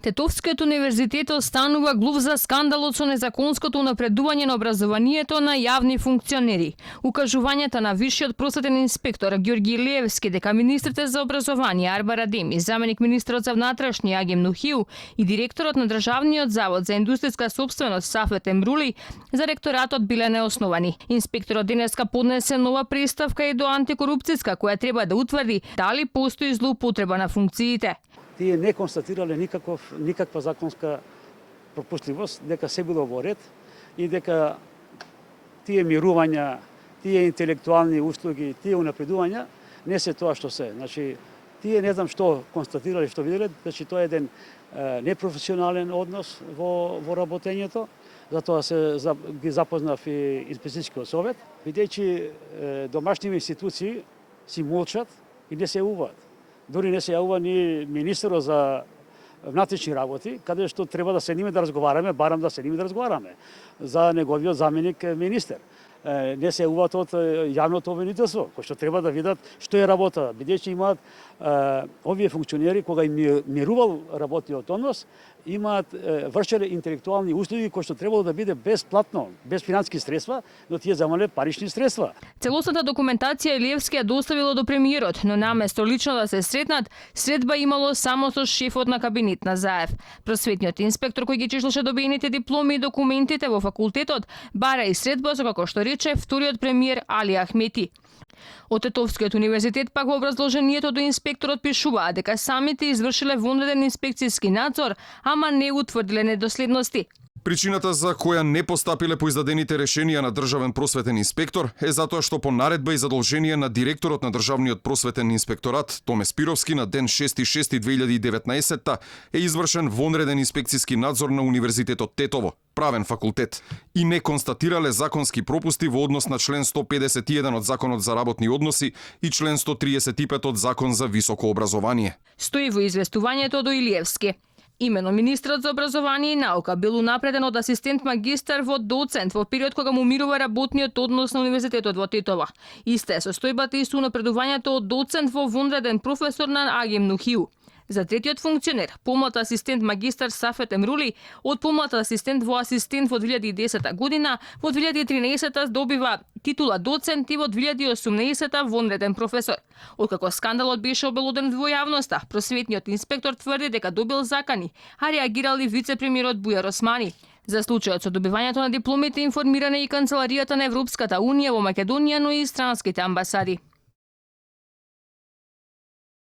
Тетовскиот универзитет останува глув за скандалот со незаконското унапредување на образованието на јавни функционери. Укажувањата на висшиот просветен инспектор Ѓорги Илиевски дека министрите за образование Арба Радеми, заменик министерот за внатрешни Агим Нухиу и директорот на Државниот завод за индустријска сопственост Сафет Емрули за ректоратот биле неосновани. Инспекторот денеска поднесе нова приставка и до антикорупцијска која треба да утврди дали постои злоупотреба на функциите. Тие не констатирале никаква законска пропуштливост, дека се било во ред и дека тие мирувања, тие интелектуални услуги, тие унапредувања не се тоа што се. Значи, тие не знам што констатирале, што виделе, значи тоа е еден непрофесионален однос во работењето. Затоа ги запознав и инспекцијскиот совет, бидејќи домашните институции си молчат и не се јавуваат. Дури не се јавува ни министерот за внатрешни работи, каде што треба да седиме да разговараме, барам да седиме да разговараме за неговиот заменик министер. Не се јавуваат од јавното обвинителство, кои што треба да видат што е работа, бидејќи имаат овие функционери кога им мирувал работниот однос, имаат вршеле интелектуални услуги кои што требало да биде бесплатно, без финансиски средства, но тие замале парични средства. Целосната документација Илиевски ја доставило до премиерот, но наместо лично да се сретнат, средба имало само со шефот на кабинет на Заев. Просветниот инспектор кој ги чешлаше добиените дипломи и документите во факултетот бара и средба со, како што рече вториот премиер Али Ахмети. Од Тетовскиот универзитет пак во образложението до инспекторот пишуваат дека самите извршиле вонреден инспекцијски надзор, ама не утврдиле недоследности. Причината за која не постапиле по издадените решенија на државен просветен инспектор е затоа што по наредба и задолжение на директорот на државниот просветен инспекторат Томе Спировски на ден 6.6.2019 е извршен вонреден инспекцијски надзор на Универзитетот Тетово, правен факултет, и не констатирале законски пропусти во однос на член 151 од Законот за работни односи и член 135 од Закон за високо образование. Стои во известувањето до Илиевски. Имено министрот за образование и наука бил унапреден од асистент магистар во доцент во период кога му мирува работниот однос на Универзитетот во Тетово. Иста е состојбата и со унапредувањето од доцент во вонреден професор на Агим Нухиу. За третиот функционер, помлад асистент магистар Сафет Емрули, од помлад асистент во 2010 година, во 2013 добива титула доцент и во 2018 вонреден професор. Откако скандалот беше обелоден во јавноста, просветниот инспектор тврди дека добил закани, а реагирал и вице-премиерот Бујар Османи. За случајот со добивањето на дипломите информирана и Канцеларијата на Европската Унија во Македонија, но и странските амбасади.